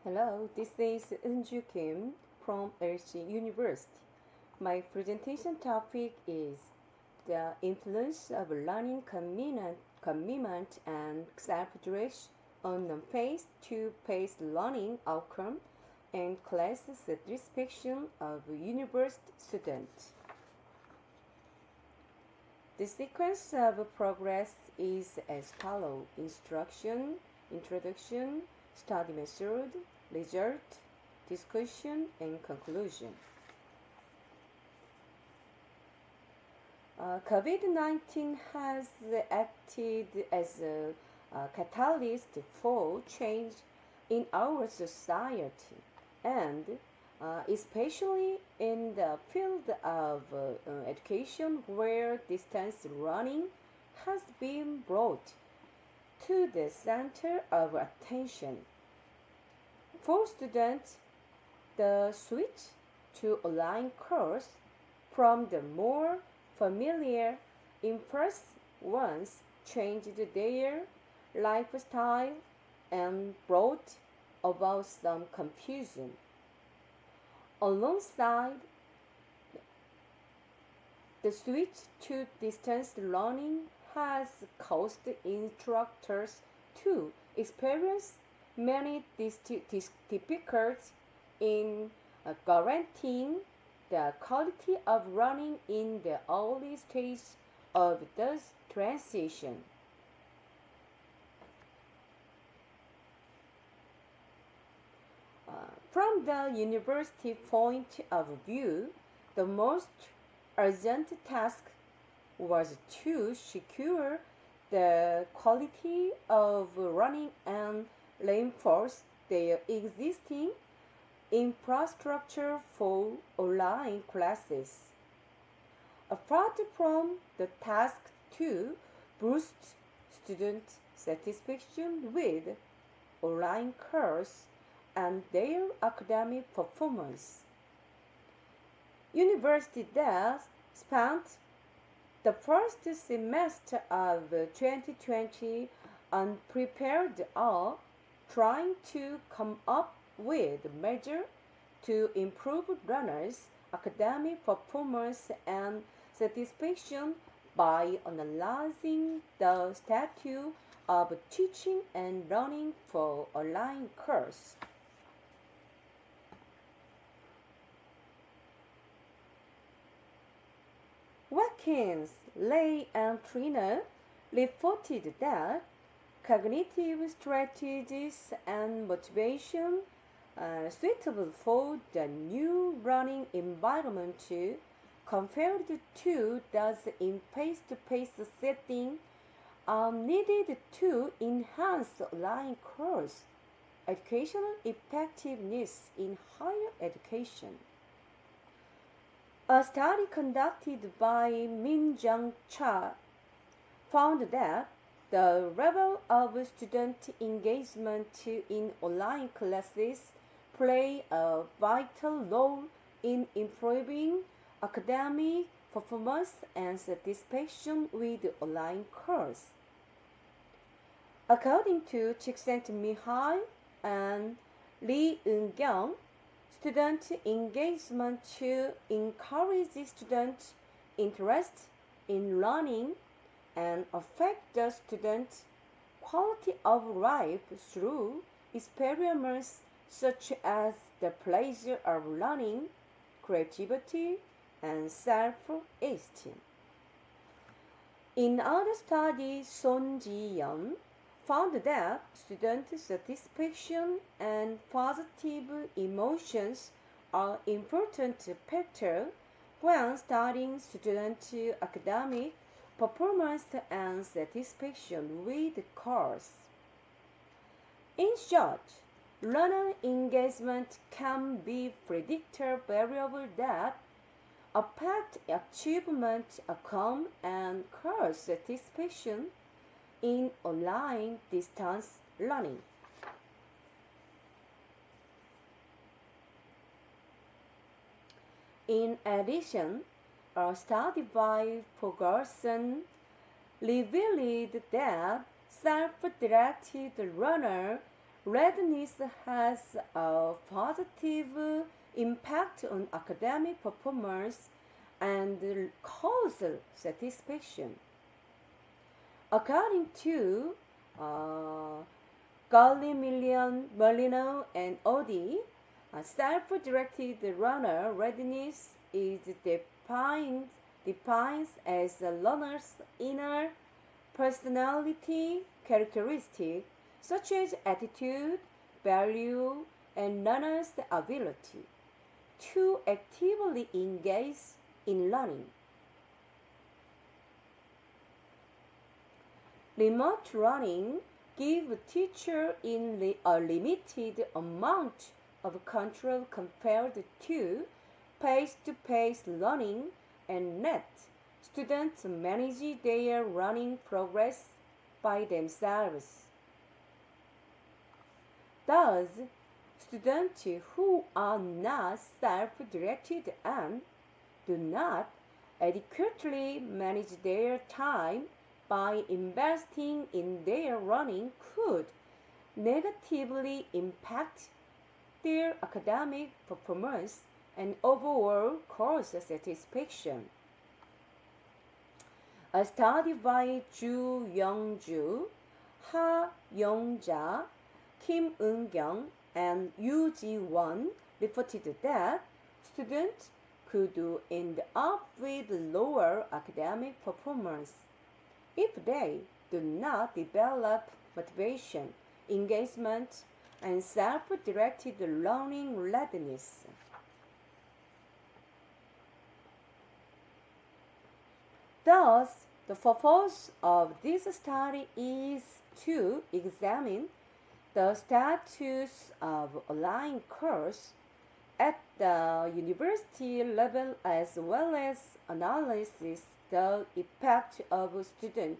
Hello, this is Eunju Kim from LC University. My presentation topic is the influence of learning commitment and self-direction on face-to-face learning outcome and class satisfaction of university students. The sequence of progress is as follows: instruction, introduction, study method, result, discussion, and conclusion. COVID-19 has acted as a catalyst for change in our society, and especially in the field of education, where distance learning has been brought to the center of attention. For students, the switch to online course from the more familiar in-person ones changed their lifestyle and brought about some confusion. Alongside the switch to distance learning has caused instructors to experience many difficulties in guaranteeing the quality of learning in the early stage of the transition. From the university point of view, the most urgent task was to secure the quality of learning and reinforce their existing infrastructure for online classes. Apart from the task to boost student satisfaction with online course and their academic performance, university that spent the first semester of 2020 unprepared are trying to come up with measures to improve learners' academic performance and satisfaction by analyzing the status of teaching and learning for online course. Watkins, Lay, and Trina reported that cognitive strategies and motivation suitable for the new learning environment compared to those in face-to-face setting are needed to enhance online course educational effectiveness in higher education. A study conducted by Min-Jung Cha found that the level of student engagement in online classes play a vital role in improving academic performance and satisfaction with online course. According to Csikszentmihalyi and Lee Eun-kyung, student engagement encourages student interest in learning and affect the student's quality of life through experiments such as the pleasure of learning, creativity, and self-esteem. In other studies, Son Ji-yeon found that student satisfaction and positive emotions are important factors when studying student academic performance and satisfaction with the course. In short, learner engagement can be predictor variable that affect achievement outcome and course satisfaction in online distance learning. In addition, a study by FoCoS revealed that self-directed learners readiness has a positive impact on academic performance and causal satisfaction. According to Molino and Odie, a self-directed learner readiness is defined as a learner's inner personality characteristics such as attitude, value, and learner's ability to actively engage in learning. Remote learning gives teachers a limited amount of control compared to face-to-face learning and let students manage their learning progress by themselves. Thus, students who are not self-directed and do not adequately manage their time by investing in their learning could negatively impact their academic performance and overall course satisfaction. A study by Ju Young-ju, Ha Yong-ja, Kim Eun-kyung, and Yu Ji-won reported that students could end up with lower academic performance if they do not develop motivation, engagement, and self-directed learning readiness. Thus, the purpose of this study is to examine the status of online course at the university level as well as analysis the effect of student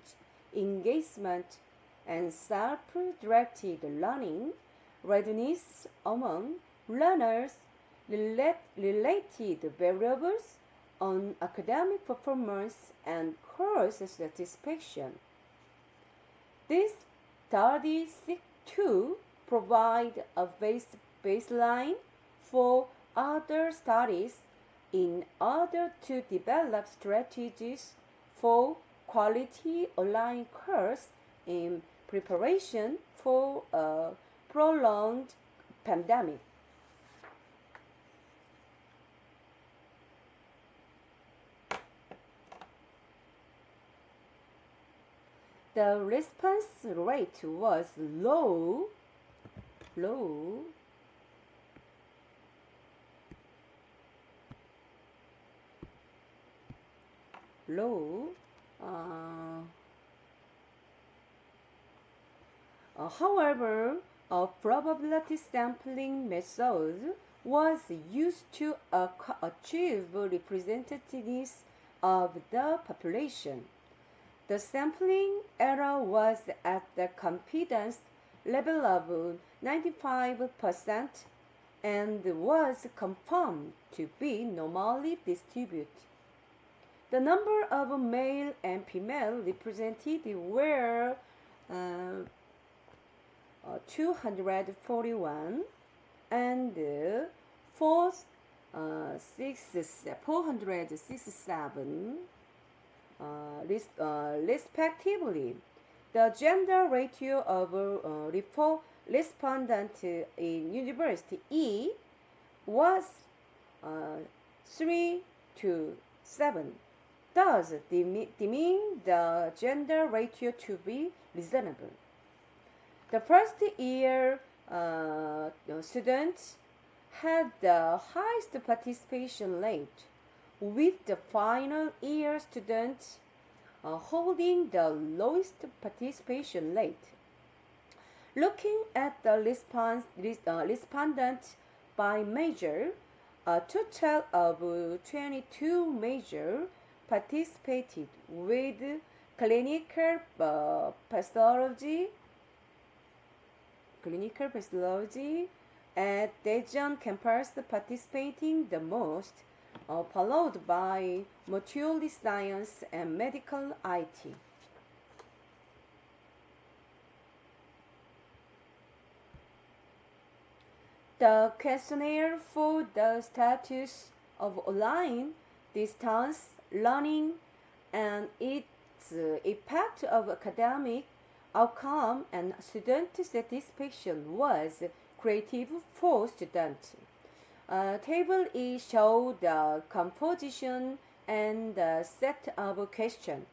engagement and self-directed learning readiness among learners related variables on academic performance and course satisfaction. This study seeks to provide a baseline for other studies in order to develop strategies for quality online course in preparation for a prolonged pandemic. The response rate was low, however, a probability sampling method was used to achieve representativeness of the population. The sampling error was at the confidence level of 95% and was confirmed to be normally distributed. The number of male and female represented were 241 and 467 respectively. The gender ratio of respondents in University E was 3 to 7. Thus, deeming the gender ratio to be reasonable. The first year students had the highest participation rate, with the final year students holding the lowest participation rate. Looking at the respondents by major, a total of 22 majors participated with clinical pathology at Daejeon campus participating the most, followed by material science and medical IT. The questionnaire for the status of online distance learning and its impact of academic outcome and student satisfaction was created for students. Table E showed the composition and the set of questions.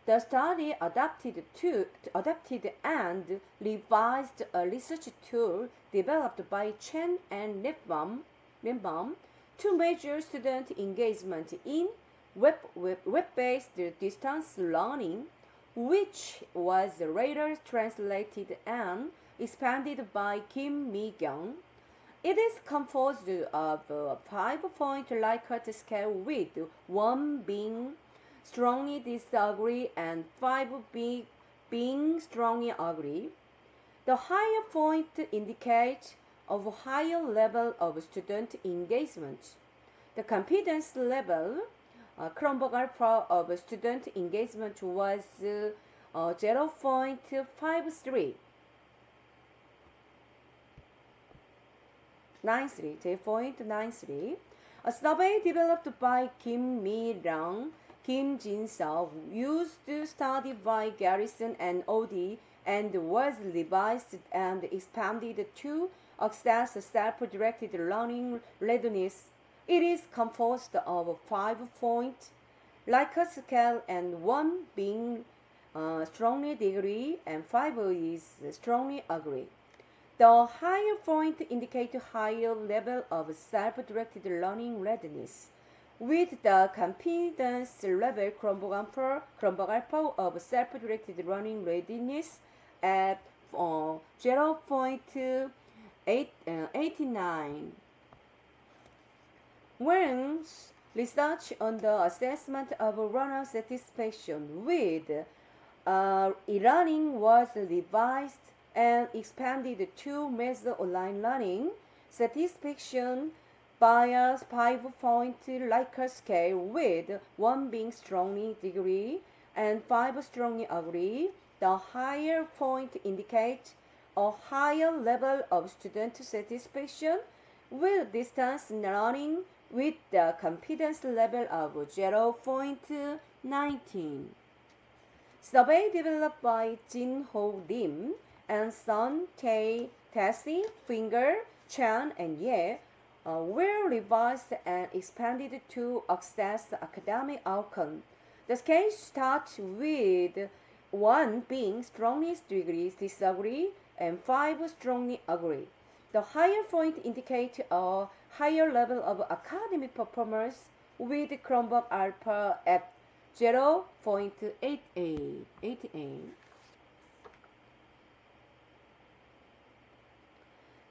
The study adapted and revised a research tool developed by Chen and Lindbaum to measure student engagement in web-based distance learning, which was later translated and expanded by Kim Mi-kyung. It is composed of a 5-point Likert scale with 1 being strongly disagree and 5 being strongly agree. The higher point indicates a higher level of student engagement. The confidence level Chromebook Alpha of student engagement was 0.53. 0.93. A survey developed by Kim Mi-ryung, Kim Jin-seo, used study by Garrison and Odie, and was revised and expanded to assess self-directed learning readiness. It is composed of 5-point Likert scale and 1 being strongly disagree and 5 is strongly agree. The higher point indicates higher level of self-directed learning readiness, with the confidence level Chromebook Alpha of self-directed learning readiness at 0.89. When research on the assessment of learner satisfaction with e-learning was revised and expanded to measure online learning satisfaction by a 5-point Likert scale with 1 being strongly disagree and 5 strongly agree. The higher point indicates a higher level of student satisfaction with distance learning with the confidence level of 0.19. Survey developed by Jin Ho Lim and Sun Tessie, Finger, Chan, and Ye were revised and expanded to assess academic outcome. The scale starts with 1 being strongly disagree and 5 strongly agree. The higher point indicates a higher level of academic performance with Chromebook Alpha at 0.88.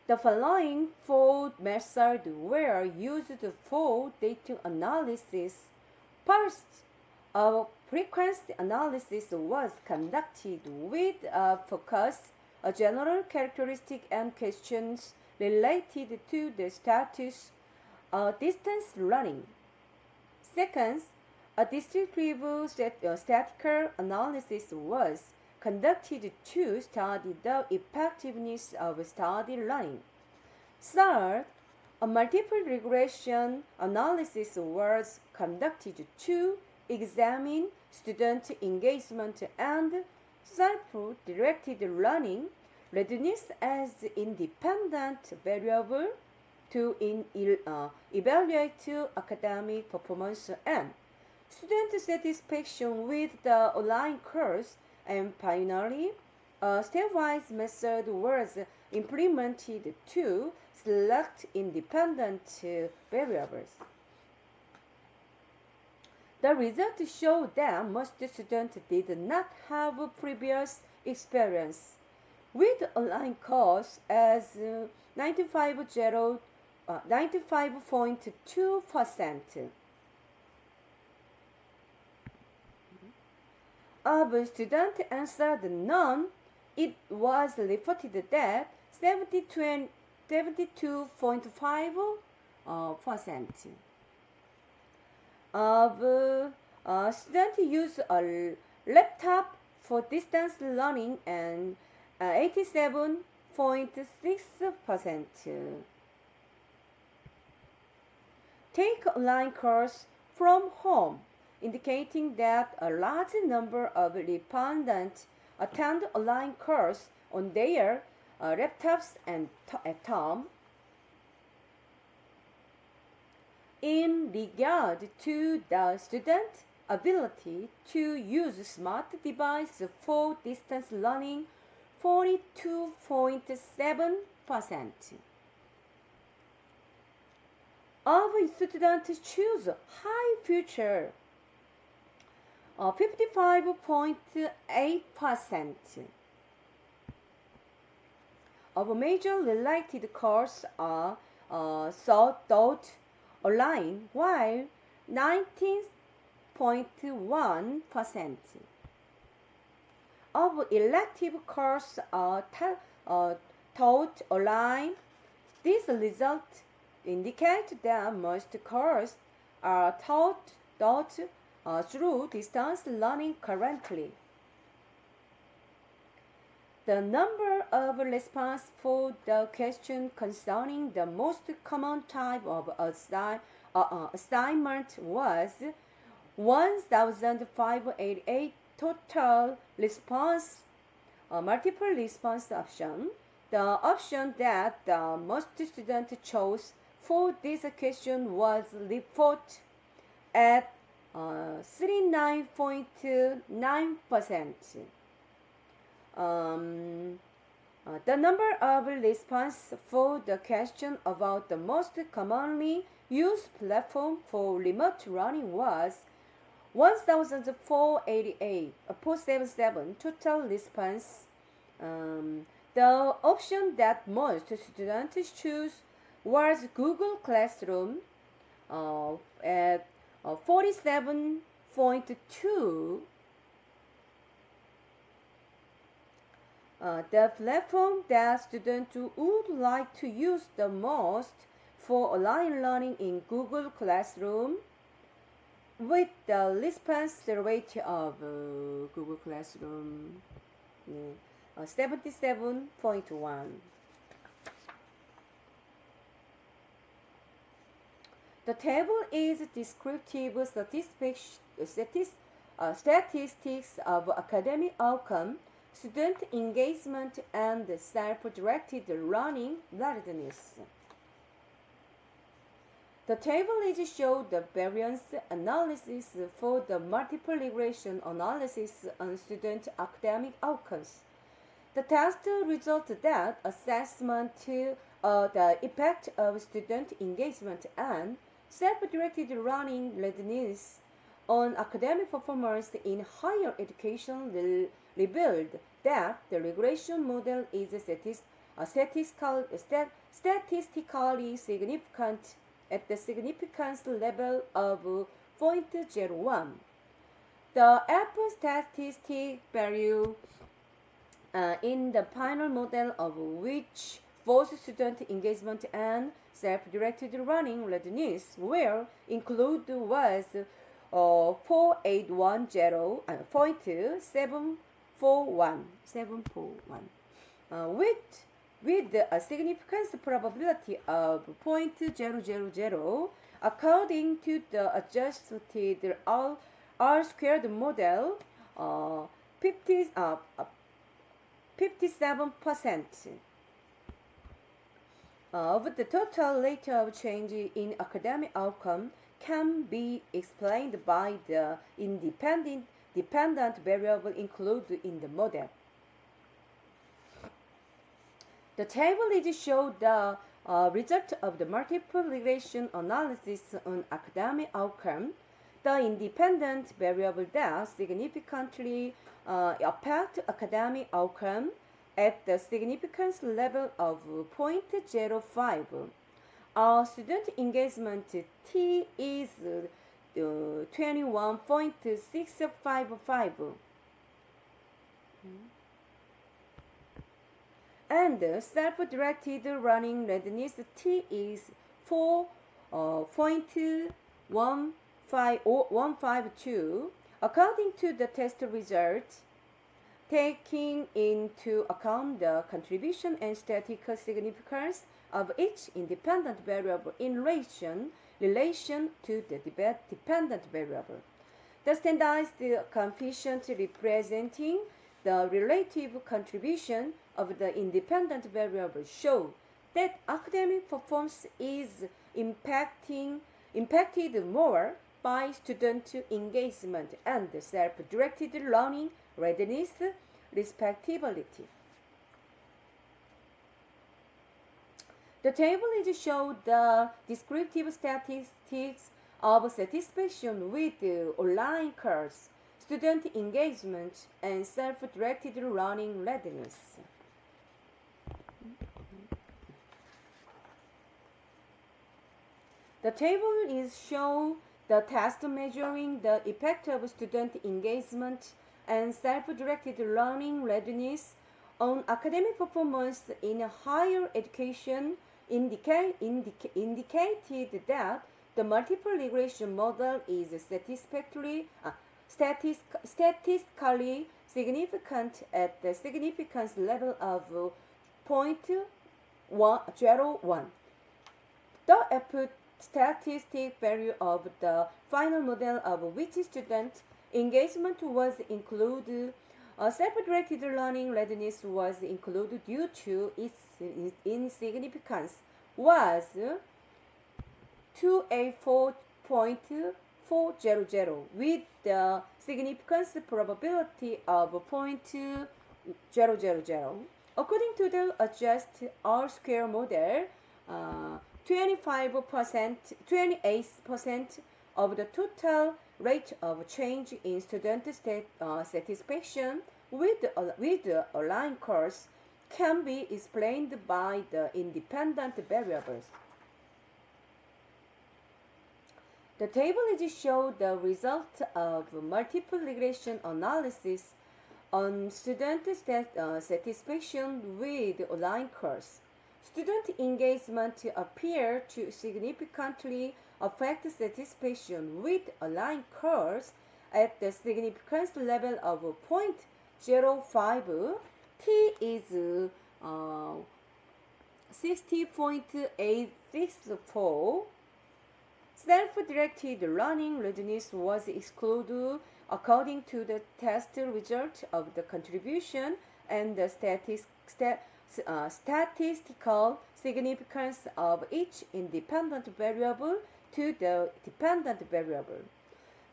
The following 4 methods were used for data analysis. First, a frequency analysis was conducted with a FoCoS, a general characteristic and questions related to the status of distance learning. Second, a descriptive statistical analysis was conducted to study the effectiveness of study learning. Third, a multiple regression analysis was conducted to examine student engagement and self-directed learning readiness as independent variable to evaluate academic performance and student satisfaction with the online course. And finally, a stepwise method was implemented to select independent variables. The results show that most students did not have previous experience with online course as 95.2%. Of students answered none, it was reported that 72.5% of students use a laptop for distance learning and 87.6% take online course from home, indicating that a large number of respondents attend online course on their laptops and at home. In regard to the student's ability to use smart device for distance learning, 42.7% of students choose high future, 55.8% of major related courses are taught online, while 19.1% of elective courses are taught online. This result indicates that most courses are taught through distance learning currently. The number of responses for the question concerning the most common type of assignment was 1,588 total response, multiple response option. The option that the most students chose for this question was report at 39.9%. The number of responses for the question about the most commonly used platform for remote learning was 1,477 total response. The option that most students choose was Google Classroom at 47.2. The platform that students would like to use the most for online learning in Google Classroom, with the response rate of Google Classroom 77.1. The table is descriptive statistics of academic outcome, student engagement, and self-directed learning readiness. The table is show the variance analysis for the multiple regression analysis on student academic outcomes. The test results that assessment the effect of student engagement and self-directed learning readiness on academic performance in higher education revealed that the regression model is statistically significant at the significance level of 0.01. The alpha statistic value in the final model, of which both student engagement and self-directed learning readiness were included, was 4810.741, with a significance probability of 0.000, according to the adjusted R-squared model, 57% of the total rate of change in academic outcome can be explained by the dependent variable included in the model. The table shows the result of the multiple regression analysis on academic outcome. The independent variable that significantly affect academic outcome at the significance level of 0.05. Our student engagement T is 21.655. And self-directed learning readiness T is 4.152. According to the test results, taking into account the contribution and statistical significance of each independent variable in relation relation to the dependent variable. The standardized coefficient representing the relative contribution of the independent variable show that academic performance is impacted more by student engagement and self-directed learning readiness, respectively. The table is show the descriptive statistics of satisfaction with online course, student engagement, and self-directed learning readiness. The table is show the test measuring the effect of student engagement and self-directed learning readiness on academic performance in higher education indicated that the multiple regression model is statistically significant at the significance level of 0.01. The output statistic value of the final model of which student engagement was included, self-directed learning readiness was included due to its insignificance, was 284.400 with the significance probability of 0.000. According to the adjusted R-square model, 28% of the total rate of change in student satisfaction with the online course can be explained by the independent variables. The table is show the result of multiple regression analysis on student satisfaction with online course. Student engagement appear to significantly affect satisfaction with online course at the significance level of 0.05. T is 60.864. Self-directed learning readiness was excluded according to the test result of the contribution and the statistical significance of each independent variable to the dependent variable.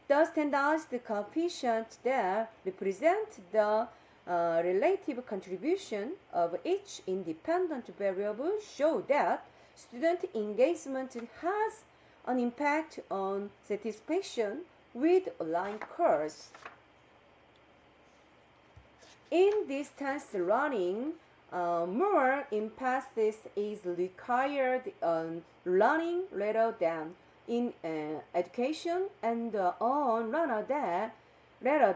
The standardized coefficient that represent the relative contribution of each independent variable show that student engagement has an impact on satisfaction with online course. In distance learning, more emphasis is required on learning rather than in education and rather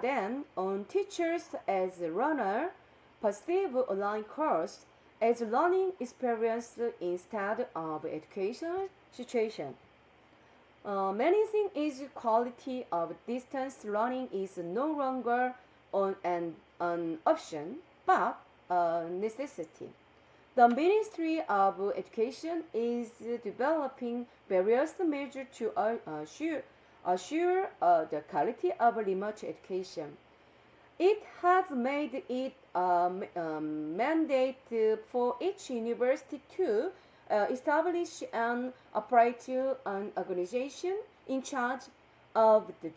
than on teachers as learner perceive online course as learning experience instead of educational situation. Managing its quality of distance learning is no longer an option, but a necessity. The Ministry of Education is developing various measures to assure the quality of remote education. It has made it a mandate for each university to establish and operate an organization in charge of the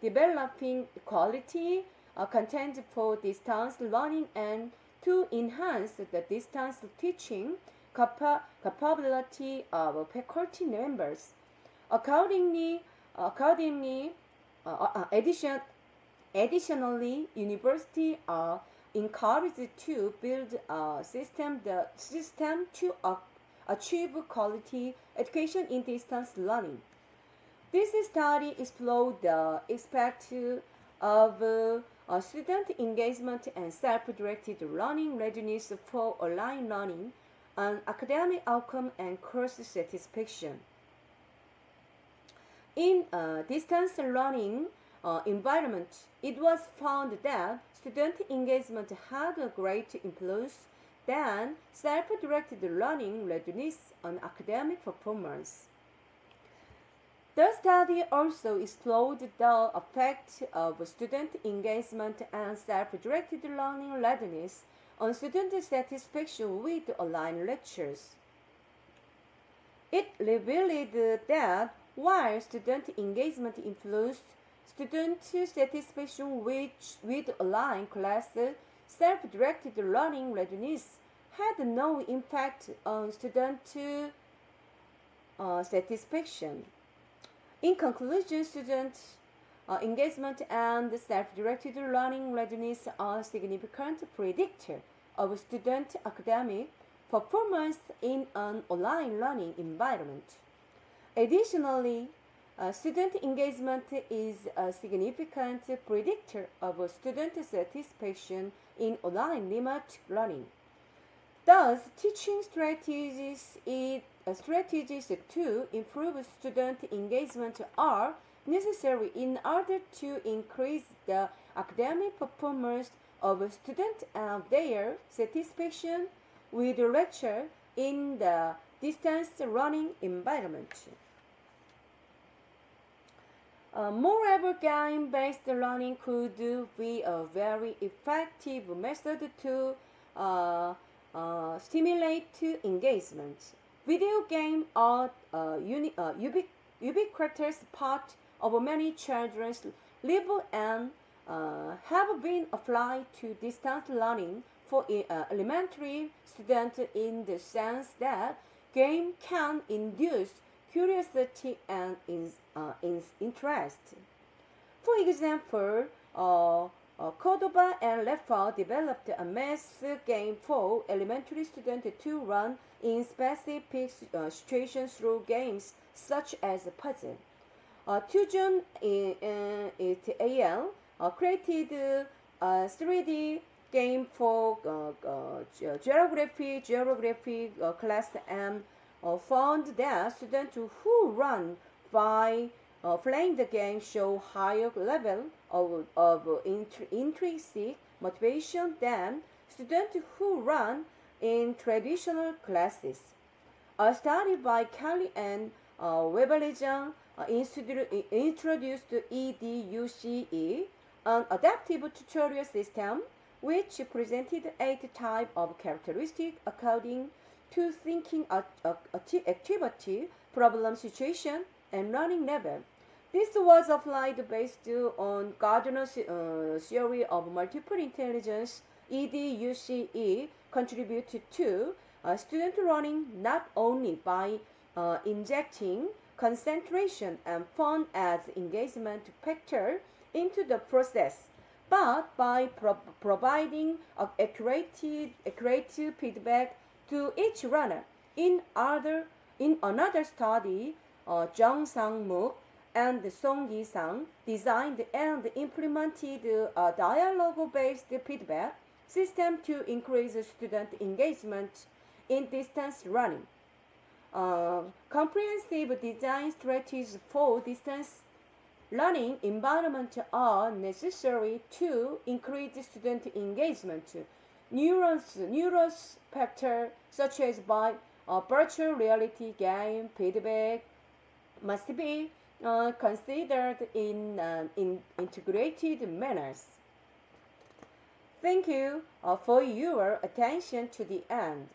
developing quality content for distance learning and to enhance the distance teaching capability of faculty members. Additionally, universities are encouraged to build a system to achieve quality education in distance learning. This study explored the aspect of student engagement and self-directed learning readiness for online learning and academic outcome and course satisfaction. In distance learning environment, it was found that student engagement had a great influence than self-directed learning readiness on academic performance. The study also explored the effect of student engagement and self-directed learning readiness on student satisfaction with online lectures. It revealed that while student engagement influenced student satisfaction with online classes, self-directed learning readiness had no impact on student satisfaction. In conclusion, student engagement and self-directed learning readiness are significant predictors of student academic performance in an online learning environment. Additionally, student engagement is a significant predictor of student satisfaction in online remote learning. Thus, teaching strategies to improve student engagement are necessary in order to increase the academic performance of students and their satisfaction with lecture in the distance learning environment. Moreover, game-based learning could be a very effective method to stimulate engagement. Video games are a ubiquitous part of many children's lives and have been applied to distance learning for elementary students in the sense that game can induce curiosity and interest. For example, Cordova and Leffa developed a math game for elementary students to run in specific situations through games such as puzzle. Tujun AL created a 3D game for geography class and found that students who run by playing the game show higher level of intrinsic motivation than students who run in traditional classes. A study by Kelly and Weberlejan introduced EDUCE, an adaptive tutorial system which presented 8 types of characteristics according to thinking activity, problem situation, and learning level. This was applied based on Gardner's theory of multiple intelligence. EDUCE contributed to student learning not only by injecting concentration and fun as engagement factor into the process, but by providing accurate feedback to each runner. In another study, Jung Sang-mook and Song Yi-sang designed and implemented a dialogue-based feedback system to increase student engagement in distance learning. Comprehensive design strategies for distance learning environment are necessary to increase student engagement. Neurons factors such as by virtual reality game feedback must be considered in integrated manners. Thank you for your attention to the end.